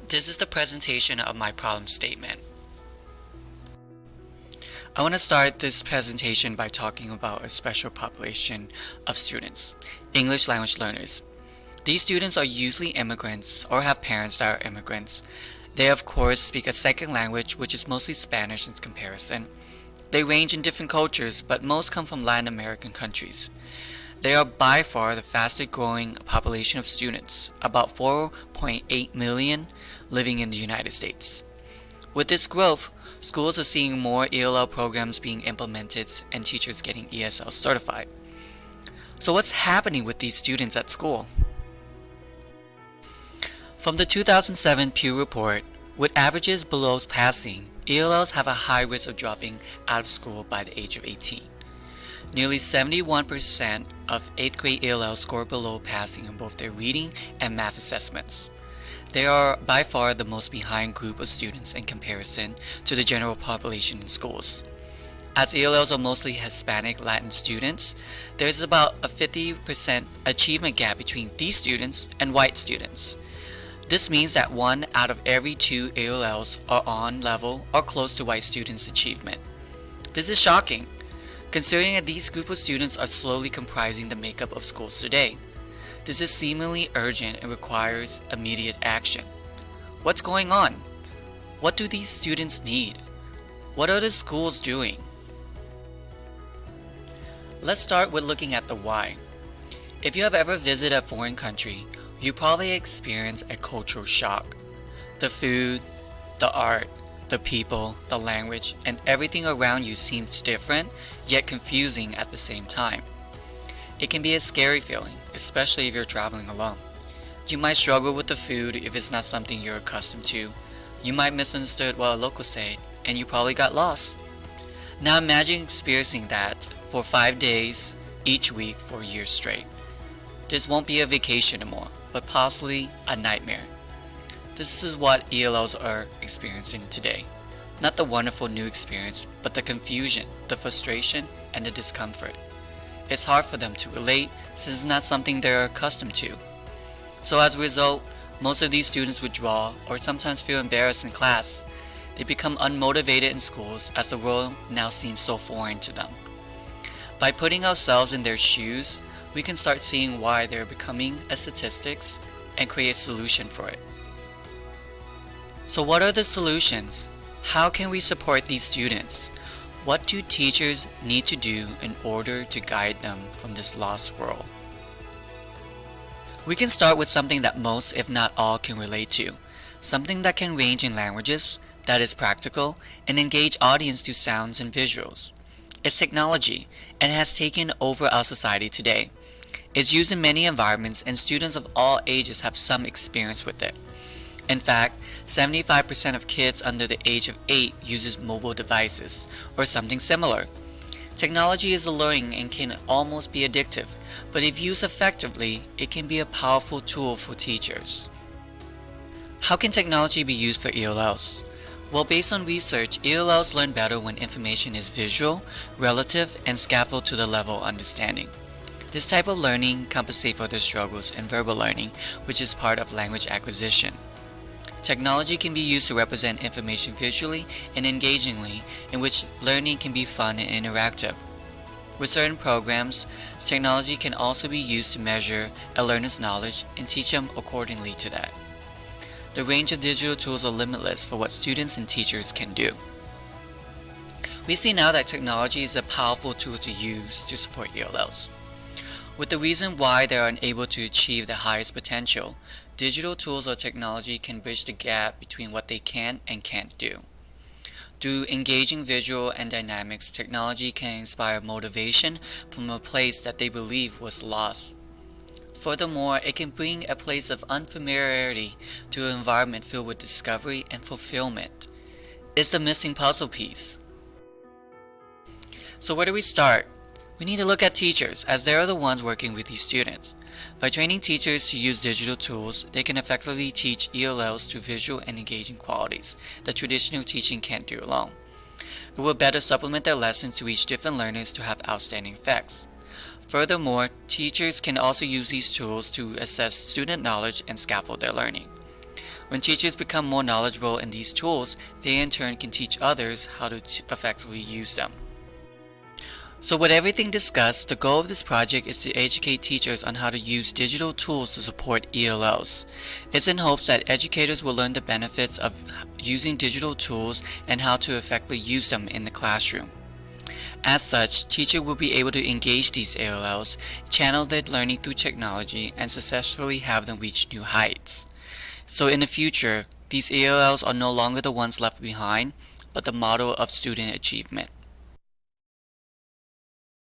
This is the presentation of my problem statement. I want to start this presentation by talking about a special population of students, English language learners. These students are usually immigrants or have parents that are immigrants. They of course speak a second language, which is mostly Spanish in comparison. They range in different cultures, but most come from Latin American countries. They are by far the fastest growing population of students, about 4.8 million living in the United States. With this growth, schools are seeing more ELL programs being implemented and teachers getting ESL certified. So what's happening with these students at school? From the 2007 Pew report, with averages below passing, ELLs have a high risk of dropping out of school by the age of 18. Nearly 71% of 8th grade ELLs score below passing in both their reading and math assessments. They are by far the most behind group of students in comparison to the general population in schools. As ELLs are mostly Hispanic Latin students, there is about a 50% achievement gap between these students and white students. This means that 1 out of every 2 ELLs are on level or close to white students' achievement. This is shocking, considering that these group of students are slowly comprising the makeup of schools today. This is seemingly urgent and requires immediate action. What's going on? What do these students need? What are the schools doing? Let's start with looking at the why. If you have ever visited a foreign country, you probably experience a cultural shock. The food, the art, the people, the language, and everything around you seems different, yet confusing at the same time. It can be a scary feeling, especially if you're traveling alone. You might struggle with the food if it's not something you're accustomed to. You might misunderstand what a local said, and you probably got lost. Now imagine experiencing that for 5 days each week for a year straight. This won't be a vacation anymore, but possibly a nightmare. This is what ELLs are experiencing today. Not the wonderful new experience, but the confusion, the frustration, and the discomfort. It's hard for them to relate since it's not something they're accustomed to. So as a result, most of these students withdraw or sometimes feel embarrassed in class. They become unmotivated in schools as the world now seems so foreign to them. By putting ourselves in their shoes, we can start seeing why they're becoming a statistics and create a solution for it. So what are the solutions? How can we support these students? What do teachers need to do in order to guide them from this lost world? We can start with something that most, if not all, can relate to. Something that can range in languages, that is practical, and engage audience through sounds and visuals. It's technology, and has taken over our society today. It's used in many environments, and students of all ages have some experience with it. In fact, 75% of kids under the age of 8 uses mobile devices, or something similar. Technology is alluring and can almost be addictive, but if used effectively, it can be a powerful tool for teachers. How can technology be used for ELLs? Well, based on research, ELLs learn better when information is visual, relative, and scaffold to the level of understanding. This type of learning compensates for their struggles in verbal learning, which is part of language acquisition. Technology can be used to represent information visually and engagingly, in which learning can be fun and interactive. With certain programs, technology can also be used to measure a learner's knowledge and teach them accordingly to that. The range of digital tools are limitless for what students and teachers can do. We see now that technology is a powerful tool to use to support ELLs. With the reason why they are unable to achieve the highest potential, digital tools or technology can bridge the gap between what they can and can't do. Through engaging visual and dynamics, technology can inspire motivation from a place that they believe was lost. Furthermore, it can bring a place of unfamiliarity to an environment filled with discovery and fulfillment. It's the missing puzzle piece. So where do we start? We need to look at teachers, as they are the ones working with these students. By training teachers to use digital tools, they can effectively teach ELLs through visual and engaging qualities that traditional teaching can't do alone. It will better supplement their lessons to reach different learners to have outstanding effects. Furthermore, teachers can also use these tools to assess student knowledge and scaffold their learning. When teachers become more knowledgeable in these tools, they in turn can teach others how to effectively use them. So with everything discussed, the goal of this project is to educate teachers on how to use digital tools to support ELLs. It's in hopes that educators will learn the benefits of using digital tools and how to effectively use them in the classroom. As such, teachers will be able to engage these ALLs, channel their learning through technology, and successfully have them reach new heights. So in the future, these ALLs are no longer the ones left behind, but the model of student achievement.